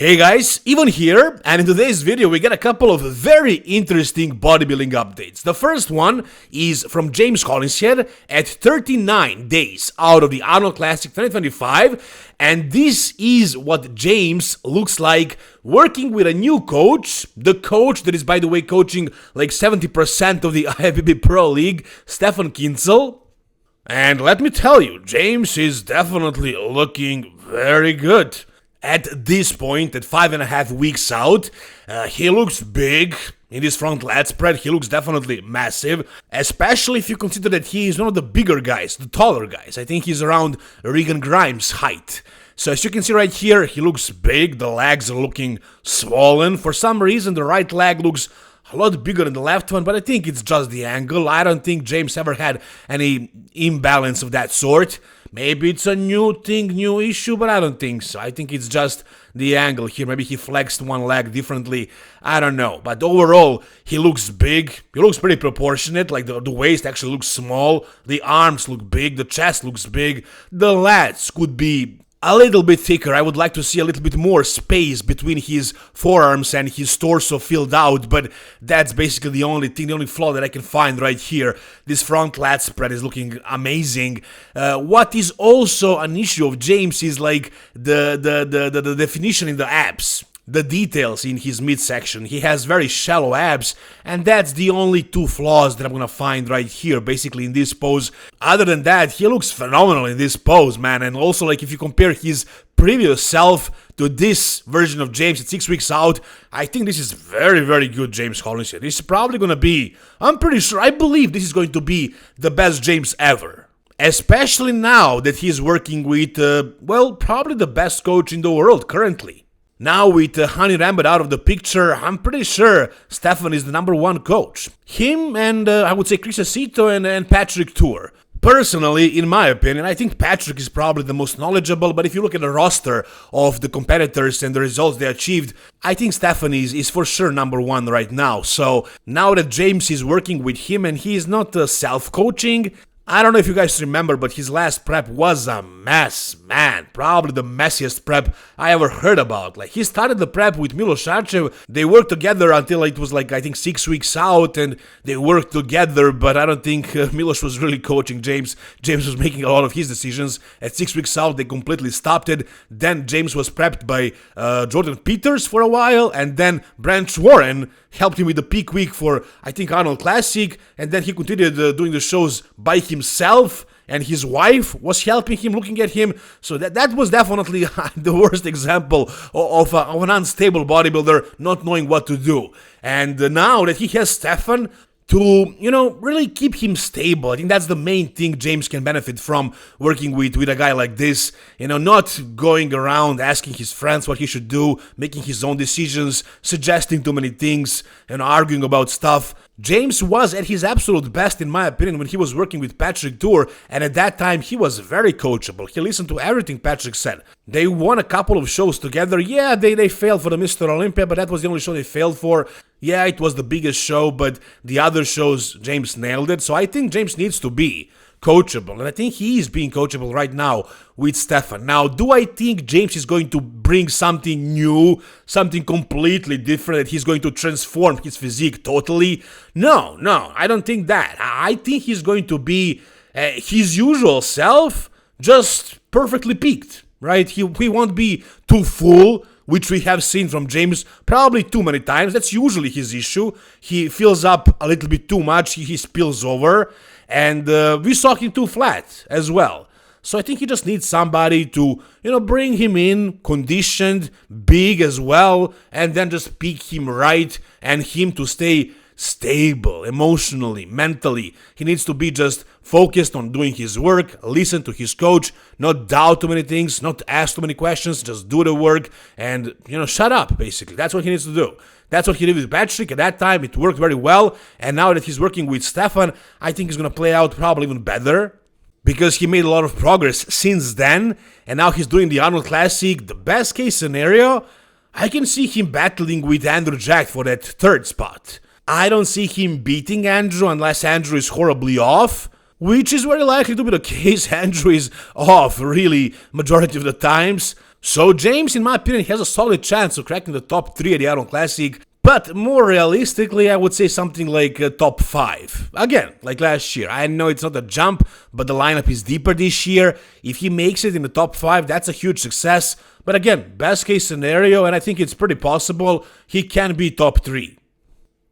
Hey guys, Ivan here, and in today's video we get a couple of very interesting bodybuilding updates. The first one is from James Hollingshead at 39 days out of the Arnold Classic 2025, and this is what James looks like working with a new coach, the coach that is, by the way, coaching like 70% of the IFBB Pro League, Stefan Kinzel. And let me tell you, James is definitely looking very good. At this point, at 5.5 weeks out, he looks big in his front lat spread. He looks definitely massive, especially if you consider that he is one of the bigger guys, the taller guys. I think he's around Regan Grimes' height. So as you can see right here, he looks big, the legs are looking swollen. For some reason, the right leg looks a lot bigger than the left one, but I think it's just the angle. I don't think James ever had any imbalance of that sort. Maybe it's a new thing, new issue, but I don't think so. I think it's just the angle here. Maybe he flexed one leg differently. I don't know. But overall, he looks big. He looks pretty proportionate. Like the waist actually looks small. The arms look big. The chest looks big. The lats could be a little bit thicker. I would like to see a little bit more space between his forearms and his torso filled out, but that's basically the only thing, the only flaw that I can find right here. This front lat spread is looking amazing. What is also an issue of James is like the definition in the abs. The details in his midsection. He has very shallow abs, and that's the only two flaws that I'm gonna find right here, basically in this pose. Other than that, he looks phenomenal in this pose, man. And also, like, if you compare his previous self to this version of James at 6 weeks out, I think this is very, very good James Hollingshead. This is probably gonna be, I'm pretty sure, I believe this is going to be the best James ever. Especially now that he's working with, well, probably the best coach in the world currently. Now with Hani Rambert out of the picture, I'm pretty sure Stefan is the #1 coach. Him and I would say Chris Acito and Patrick Tour. Personally, in my opinion, I think Patrick is probably the most knowledgeable, but if you look at the roster of the competitors and the results they achieved, I think Stefan is for sure #1 right now. So now that James is working with him and he is not self-coaching, I don't know if you guys remember, but his last prep was a mess, man. Probably the messiest prep I ever heard about. Like, he started the prep with Milos Sarcev. They worked together until it was like, I think, 6 weeks out, and they worked together, but I don't think Milos was really coaching James. James was making a lot of his decisions. At 6 weeks out, they completely stopped it. Then James was prepped by Jordan Peters for a while, and then Branch Warren helped him with the peak week for, I think, Arnold Classic, and then he continued doing the shows by himself, and his wife was helping him, looking at him. So that was definitely the worst example of an unstable bodybuilder not knowing what to do. And now that he has Stefan to, really keep him stable. I think that's the main thing James can benefit from working with a guy like this. Not going around asking his friends what he should do, making his own decisions, suggesting too many things, and arguing about stuff. James was at his absolute best, in my opinion, when he was working with Patrick Tour, and at that time he was very coachable. He listened to everything Patrick said. They won a couple of shows together. Yeah, they failed for the Mr. Olympia, but that was the only show they failed for. Yeah, it was the biggest show, but the other shows, James nailed it. So I think James needs to be coachable, and I think he is being coachable right now with Stefan. Now, do I think James is going to bring something new, something completely different, that he's going to transform his physique totally? No, I don't think that. I think he's going to be his usual self, just perfectly peaked, right? He won't be too full, which we have seen from James probably too many times. That's usually his issue. He fills up a little bit too much, he spills over, and we saw him too flat as well. So I think he just needs somebody to, bring him in, conditioned, big as well, and then just peak him right, and him to stay stable emotionally, mentally. He needs to be just focused on doing his work, listen to his coach, not doubt too many things, not ask too many questions, just do the work and, shut up, basically. That's what he needs to do. That's what he did with Patrick. At that time, it worked very well. And now that he's working with Stefan, I think it's going to play out probably even better, because he made a lot of progress since then. And now he's doing the Arnold Classic. The best case scenario, I can see him battling with Andrew Jack for that third spot. I don't see him beating Andrew unless Andrew is horribly off, which is very likely to be the case. Andrew is off, really, majority of the times. So James, in my opinion, has a solid chance of cracking the top 3 at the Arnold Classic, but more realistically, I would say something like top 5. Again, like last year. I know it's not a jump, but the lineup is deeper this year. If he makes it in the top 5, that's a huge success. But again, best case scenario, and I think it's pretty possible, he can be top 3.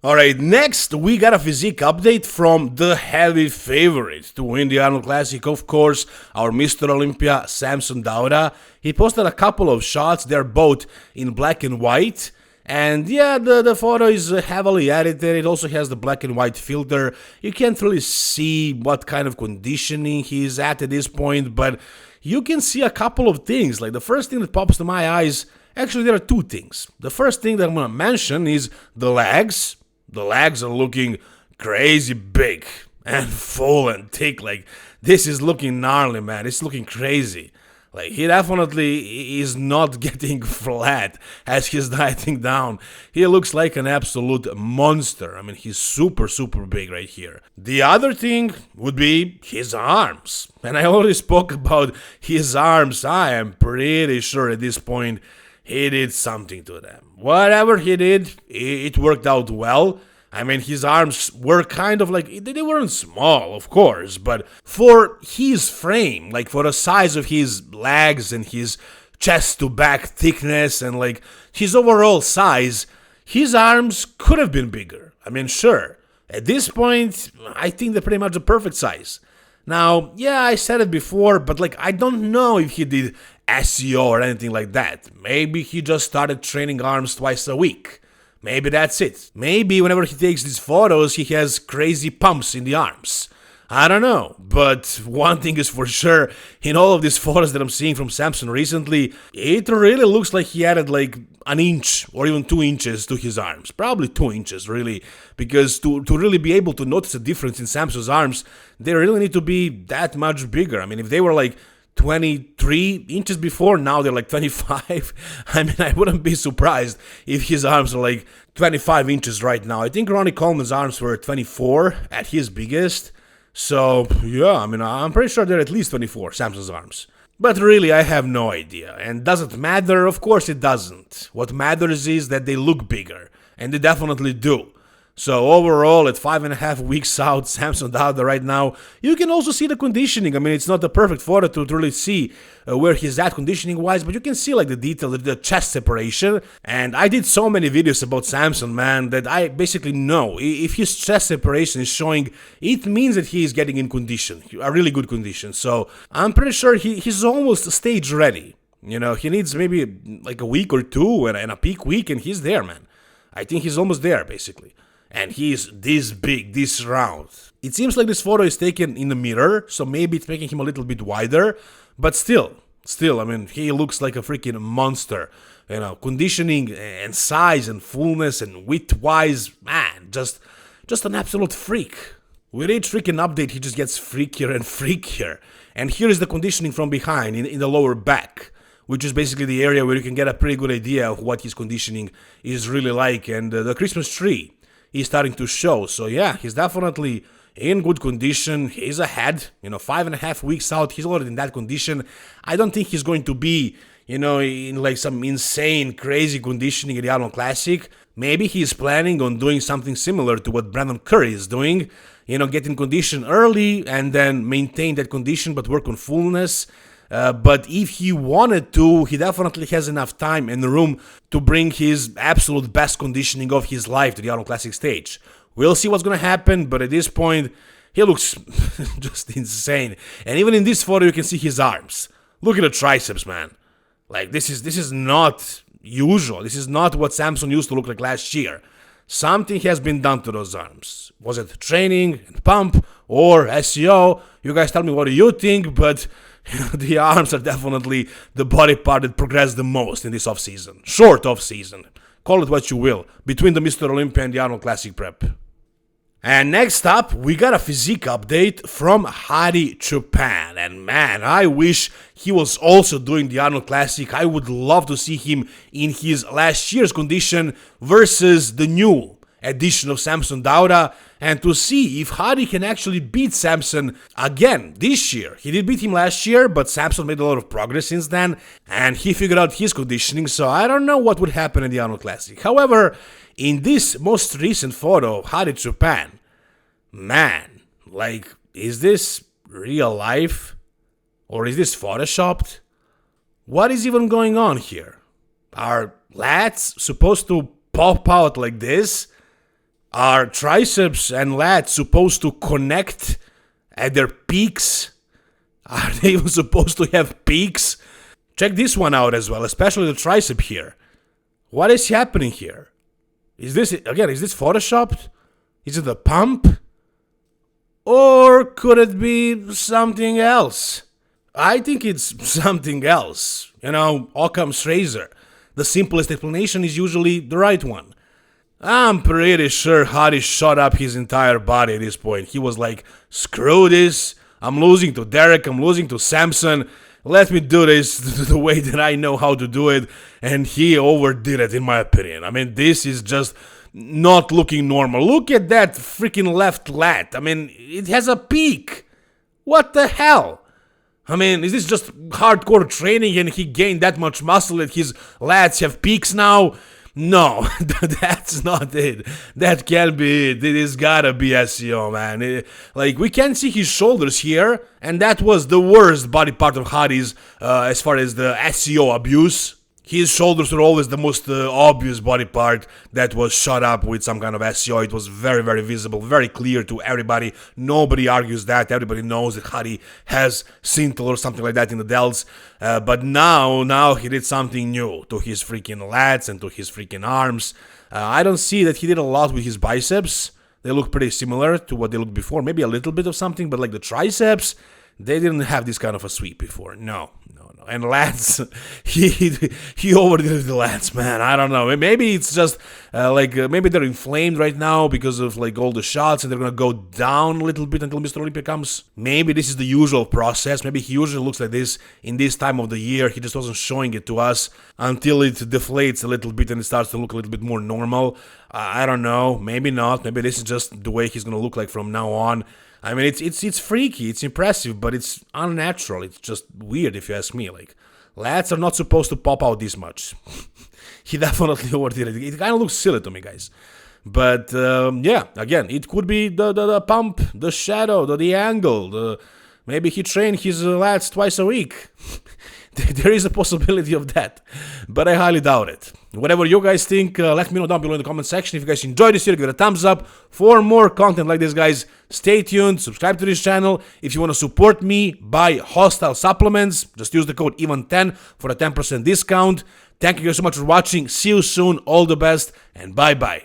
Alright, next we got a physique update from the heavy favorite to win the Arnold Classic, of course, our Mr. Olympia, Samson Dauda. He posted a couple of shots, they're both in black and white. And yeah, the photo is heavily edited, it also has the black and white filter. You can't really see what kind of conditioning he's at this point, but you can see a couple of things. Like the first thing that pops to my eyes, actually there are 2 things. The first thing that I'm gonna mention is the legs. The legs are looking crazy big and full and thick. Like, this is looking gnarly, man. It's looking crazy. Like, he definitely is not getting flat as he's dieting down. He looks like an absolute monster. I mean, he's super, super big right here. The other thing would be his arms. And I already spoke about his arms. I am pretty sure at this point he did something to them. Whatever he did, it worked out well. I mean, his arms were kind of like, they weren't small, of course, but for his frame, like for the size of his legs and his chest to back thickness and like his overall size, his arms could have been bigger. I mean, sure, at this point, I think they're pretty much the perfect size. Now, yeah, I said it before, but like, I don't know if he did SEO or anything like that. Maybe he just started training arms twice a week. Maybe that's it. Maybe whenever he takes these photos, he has crazy pumps in the arms. I don't know, but one thing is for sure, in all of these photos that I'm seeing from Samson recently, it really looks like he added like an inch or even 2 inches to his arms. Probably 2 inches, really, because to really be able to notice a difference in Samson's arms, they really need to be that much bigger. I mean, if they were like 23 inches before, now they're like 25. I mean, I wouldn't be surprised if his arms are like 25 inches right now. I think Ronnie Coleman's arms were 24 at his biggest. So, yeah, I mean, I'm pretty sure they're at least 24, Samson's arms. But really, I have no idea. And does it matter? Of course it doesn't. What matters is that they look bigger. And they definitely do. So overall, at 5.5 weeks out, Samson Dauda right now, you can also see the conditioning. I mean, it's not the perfect photo to really see where he's at conditioning-wise, but you can see like the detail, the chest separation. And I did so many videos about Samson, man, that I basically know if his chest separation is showing, it means that he is getting in condition, a really good condition. So I'm pretty sure he's almost stage ready. You know, he needs maybe like a week or 2 and a peak week, and he's there, man. I think he's almost there, basically. And he's this big, this round. It seems like this photo is taken in the mirror, so maybe it's making him a little bit wider. But still, I mean, he looks like a freaking monster. You know, conditioning and size and fullness and width-wise, man, just an absolute freak. With each freaking update, he just gets freakier and freakier. And here is the conditioning from behind, in the lower back, which is basically the area where you can get a pretty good idea of what his conditioning is really like. And the Christmas tree is starting to show. So yeah, he's definitely in good condition. He's ahead, 5.5 weeks out. He's already in that condition. I don't think he's going to be, in like some insane, crazy conditioning at the Arnold Classic. Maybe he's planning on doing something similar to what Brandon Curry is doing. Get in condition early and then maintain that condition but work on fullness. But if he wanted to, he definitely has enough time and room to bring his absolute best conditioning of his life to the Arnold Classic stage. We'll see what's going to happen, but at this point, he looks just insane. And even in this photo, you can see his arms. Look at the triceps, man. Like, this is not usual. This is not what Samson used to look like last year. Something has been done to those arms. Was it training and pump or SEO? You guys tell me what do you think, but the arms are definitely the body part that progressed the most in this off-season. Short off-season. Call it what you will. Between the Mr. Olympia and the Arnold Classic prep. And next up, we got a physique update from Hadi Choopan. And man, I wish he was also doing the Arnold Classic. I would love to see him in his last year's condition versus the new edition of Samson Dauda and to see if Hadi can actually beat Samson again this year. He did beat him last year, but Samson made a lot of progress since then, and he figured out his conditioning, so I don't know what would happen in the Arnold Classic. However, in this most recent photo of Hadi Choopan, man, like, is this real life? Or is this photoshopped? What is even going on here? Are lats supposed to pop out like this? Are triceps and lats supposed to connect at their peaks? Are they even supposed to have peaks? Check this one out as well, especially the tricep here. What is happening here? Is this photoshopped? Is it a pump? Or could it be something else? I think it's something else. You know, Occam's razor. The simplest explanation is usually the right one. I'm pretty sure Hadi shot up his entire body at this point. He was like, screw this, I'm losing to Derek, I'm losing to Samson, let me do this the way that I know how to do it, and he overdid it in my opinion. I mean, this is just not looking normal. Look at that freaking left lat. I mean, it has a peak. What the hell? I mean, is this just hardcore training and he gained that much muscle that his lats have peaks now? No, that's not it. That can't be it. It has gotta be SEO, man. Like, we can see his shoulders here, and that was the worst body part of Hadi's as far as the SEO abuse. His shoulders were always the most obvious body part that was shot up with some kind of SEO. It was very, very visible, very clear to everybody. Nobody argues that. Everybody knows that Hadi has Sintel or something like that in the delts. But now he did something new to his freaking lats and to his freaking arms. I don't see that he did a lot with his biceps. They look pretty similar to what they looked before. Maybe a little bit of something, but like the triceps, they didn't have this kind of a sweep before. No. And lats, he overdid the lats, man. I don't know. Maybe it's just maybe they're inflamed right now because of like all the shots, and they're gonna go down a little bit until Mr. Olympia comes. Maybe this is the usual process. Maybe he usually looks like this in this time of the year. He just wasn't showing it to us until it deflates a little bit and it starts to look a little bit more normal. I don't know. Maybe not. Maybe this is just the way he's gonna look like from now on. I mean, it's freaky, it's impressive, but it's unnatural. It's just weird, if you ask me. Like, lats are not supposed to pop out this much. He definitely overdid it. It kind of looks silly to me, guys. But, yeah, again, it could be the pump, the shadow, the angle. Maybe he trained his lats twice a week. There is a possibility of that, but I highly doubt it. Whatever you guys think, let me know down below in the comment section. If you guys enjoyed this video, give it a thumbs up. For more content like this, guys, stay tuned, subscribe to this channel. If you want to support me, buy Hostile supplements, just use the code EVEN10 for a 10% discount. Thank you guys so much for watching. See you soon, all the best, and bye-bye.